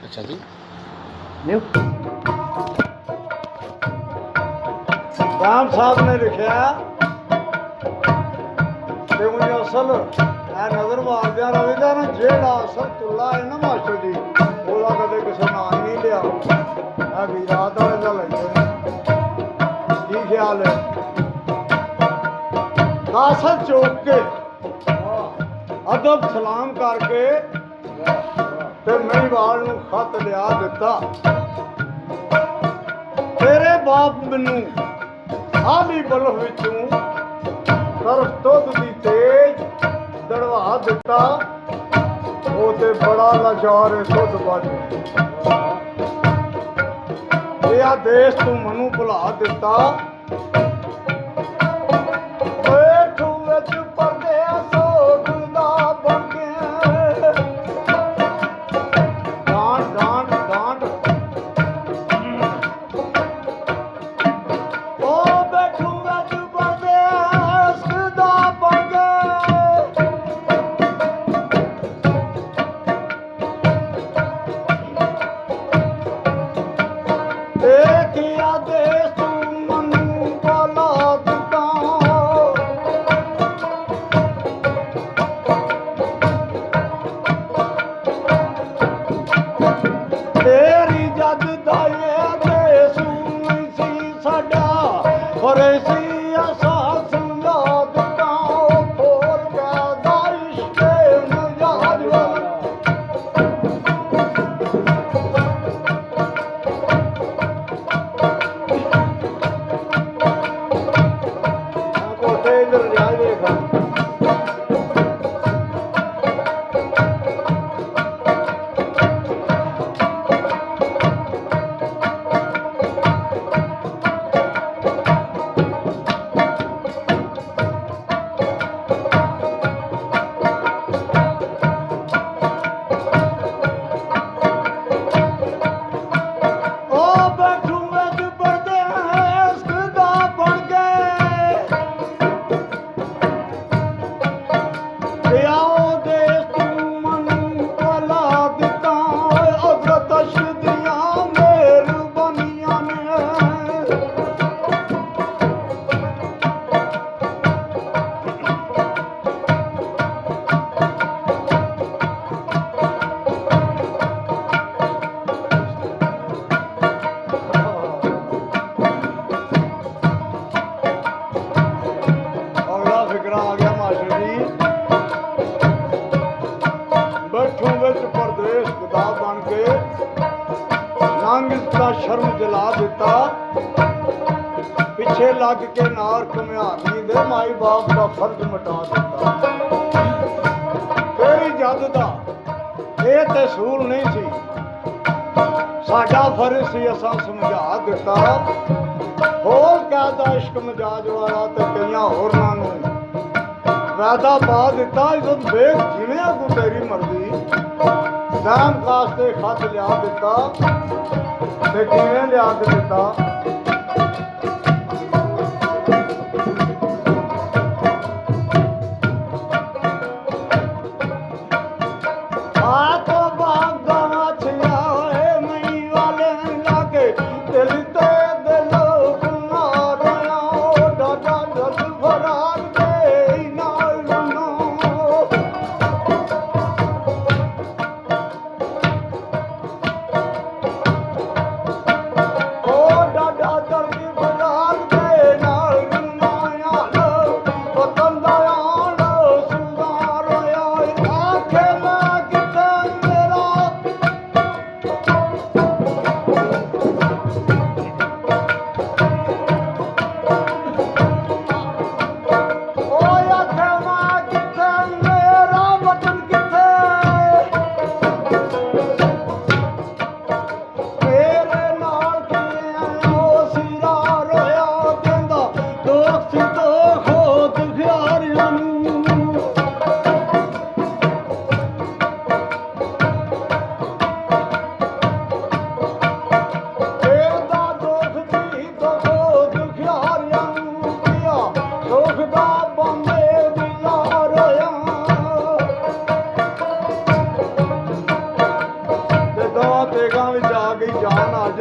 अच्छा जी। न्यू राम साहब ने लिखा कि मुझे असल मैं नजर मारद रविदा ना जेड़ा असल तुला है ना मास्टर जी ओदा कदे किसी ना ही नहीं लिया अभी रात वाले का लगे की ख्याल है कासल चौक के अदब सलाम करके ते महिवाल नूं खत लिया दिता तेरे बाप मैनू आली बलफ विचों तरफ दुध दी तेज दड़वा दिता वो ते बड़ा लाचार है दुध बच यह देश तू मनु भुला दिता शर्म जला दिता पिछे लग के नार घुमियारी दे माई बाप का फर्ज मिटा दिता तेरी जद दा ये ते सूल नहीं सी साडा फर्ज सी असां समझा दिता होर कहदा इश्क मजाज वाला ते कईयां होरनां नूं वादा पा दिता इज्जत बेग जिवें अगू तेरी मर्जी दाम कास्ते खत लिया दिता ते किवें लिया के दिता ਜਾਨ ਅੱਜ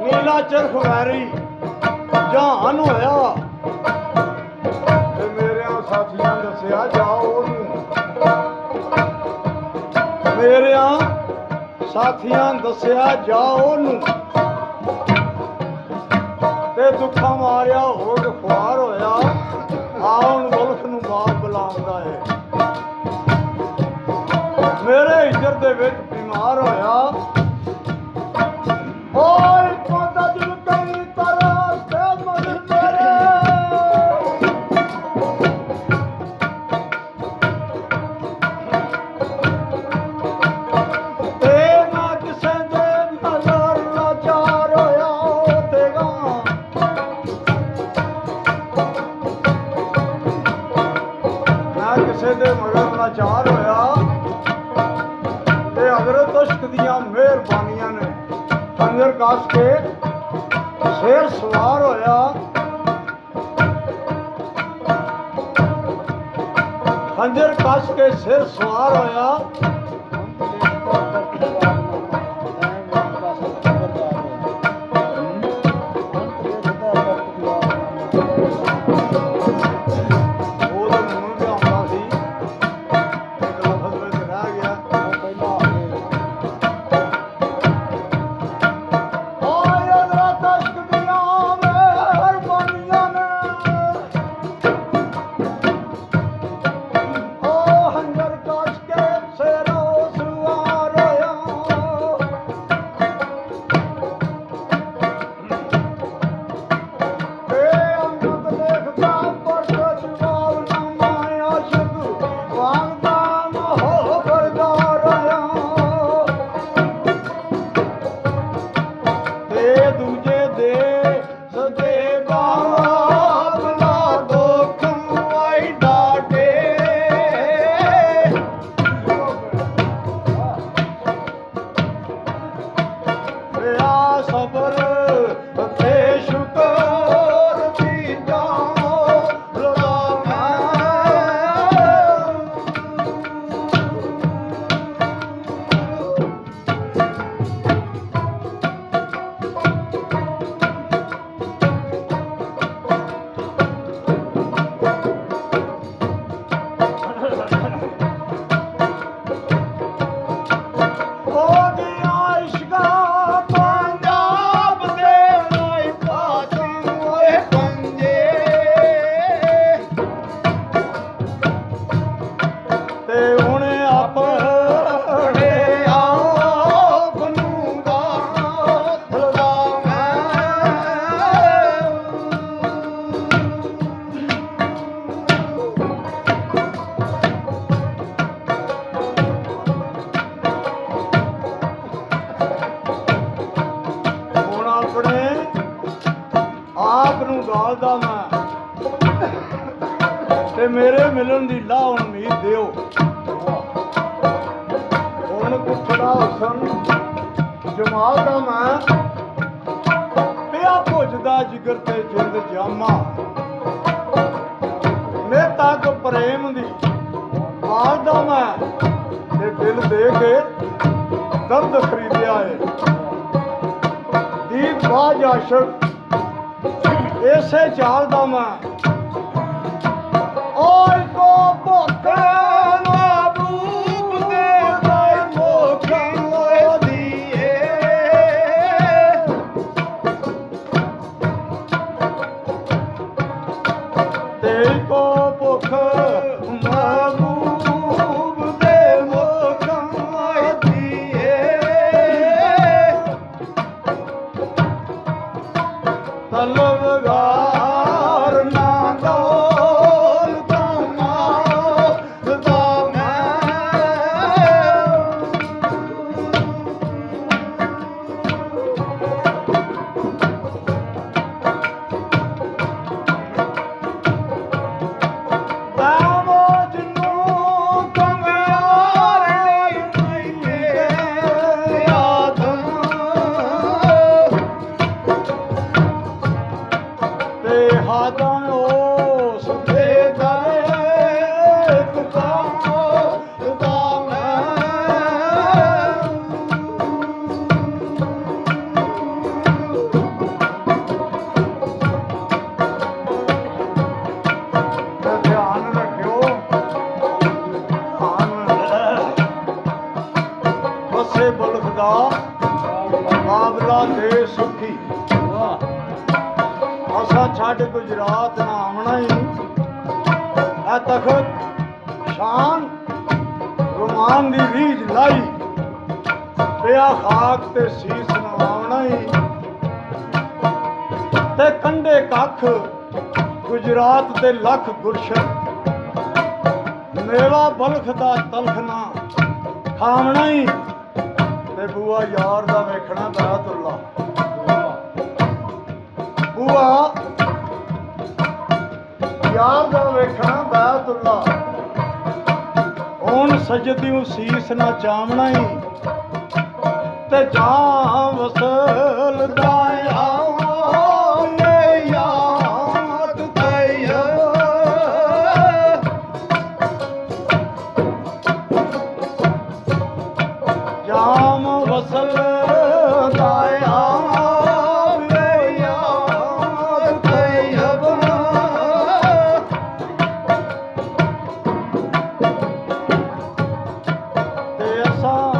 ਨੀਲਾ ਚਰਖ ਵੈਰੀ ਜਹਾਨ ਹੋਇਆ ਤੇ ਮੇਰਿਆਂ ਸਾਥੀਆਂ ਦੱਸਿਆ ਜਾਓ ਉਹਨੂੰ, ਮੇਰਿਆਂ ਸਾਥੀਆਂ ਦੱਸਿਆ ਜਾਓ ਉਹਨੂੰ ਤੇ ਦੁੱਖਾਂ ਮਾਰਿਆ ਹੋ ਖੁਆਰ ਹੋਇਆ ਆਉਣ ਮੁਲਕ ਨੂੰ ਬਾਪ ਬੁਲਾਉਂਦਾ ਹੈ। ਮੇਰੇ ਹਿਜਰ ਦੇ ਵਿੱਚ ਬਿਮਾਰ ਹੋਇਆ ਓਏ ਪਤਾ ਜੁਲ ਕਈ ਤਰ੍ਹਾਂ ਤੇ ਮਨ ਮੇਰੇ ਤੇ ਨਾ ਕਿਸੇ ਦੇ ਨਜ਼ਰ ਲਾਚਾਰ ਹੋਇਆ ਤੇ ਗਾਂ ਨਾ ਕਿਸੇ ਦੇ ਮਗਰ ਲਾਚਾਰ ਹੋਇਆ ਤੇ ਹਜ਼ਰਤ ਅਸ਼ਕ ਦੀਆਂ ਮਿਹਰਬਾਨੀਆਂ ਨੇ ਖੰਜਰ ਕੱਸ ਕੇ ਸ਼ੇਰ ਸਵਾਰ ਹੋਇਆ, ਖੰਜਰ ਕੱਸ ਕੇ ਸਿਰ ਸਵਾਰ ਹੋਇਆ ਗਾਲਦਾ ਮੈਂ ਤੇ ਮੇਰੇ ਮਿਲਣ ਦੀ ਲਾਹ ਉਮੀਦ ਦਿਓ। ਹੁਣ ਕੁੱਖੜਾ ਹੁਸਨ ਜਮਾਲ ਦਾ ਮੈਂ ਪਿਆ ਭੁੱਜਦਾ ਜਿਗਰ ਤੇ ਜਿੰਦ ਜਾਮਾ ਨੇ ਤੱਕ ਪ੍ਰੇਮ ਦੀ ਬਾਲਦਾ ਮੈਂ ਤੇ ਦਿਲ ਦੇ ਕੇ ਦਰਦ ਖਰੀਦਿਆ ਏ ਦੀਪ ਬਾਜ ਆਸ਼ਕ ਇਸੇ ਚਾਲ ਦਾ ਮੈਂ ਓਏ ਕੋ ਭੁੱਖ ਮਾਬੂਬ ਦੇ ਦਾਇ ਮੋਖਾਂ ਓਏ ਦੀਏ ਤੇ ਕੋ ਭੁੱਖ ਮਾਬੂਬ ਦੇ ਮੋਖਾਂ ਓਏ ਦੀਏ ਤਲਵਗਾਰ ਨਾ ਦੌਲਤ ਮਾਂ ਤੇਰੇ ਬੁਲਖ ਦਾ ਕਾਬਲਾ ਦੇ ਸੁਖੀ ਅਸਾਂ ਛੱਡ ਗੁਜਰਾਤ ਨਾ ਆਉਣਾ ਹੀ ਐ ਤਖਤ ਸ਼ਾਨ ਰੁਮਾਨ ਦੀ ਰੀਝ ਲਾਈ ਪਿਆ ਖਾਕ ਤੇ ਸੀਸ ਨਵਾਉਣਾ ਹੀ ਤੇ ਕੰਡੇ ਕੱਖ ਗੁਜਰਾਤ ਦੇ ਲੱਖ ਗੁਰਸ਼ਨ ਮੇਵਾ ਬਲਖ ਦਾ ਤਲਖਣਾ ਖਾਵਣਾ ਹੀ ਤੇ ਬੂਆ ਯਾਰ ਦਾ ਵੇਖਣਾ ਬੈਤੁੱਲਾ ਬੂਆ ਯਾਰ ਦਾ ਵੇਖਣਾ ਬੈਤੁੱਲਾ ਹੁਣ ਸਜਦਿਉ ਸੀਸ ਨਾ ਚਾਵਣਾ ਹੀ ਤੇ ਜਾਂ ਵਸਲ ਦਾ ਜਾਮ ਵਸਲ ਦਾਇਆ ਵੇ ਯਾਦ ਤੈਯਬ ਤੇ ਅਸਾਂ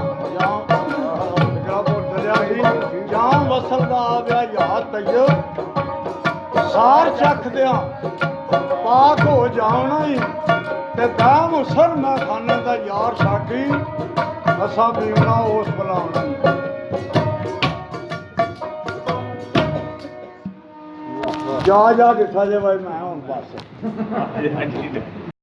ਜਾਮ ਵਸਲ ਦਾ ਆਵਿਆ ਯਾਦ ਤੈਯਬ ਸਾਰ ਚੱਖ ਦਿਆਂ ਪਾਕ ਹੋ ਜਾਣਾ ਹੀ ਤੇ ਦਾਮ ਹੁਸਨ ਮੈਂ ਖਾਨੇ ਦਾ ਯਾਰ ਸਾਡੀ ਅਸਾਂ ਪੀਵਣਾ ਉਸ ਬੁਲਾਉਣਾ ਜਾ ਡਿੱਠਾ ਜੇ ਬਾਈ ਮੈਂ ਹੁਣ ਬਸ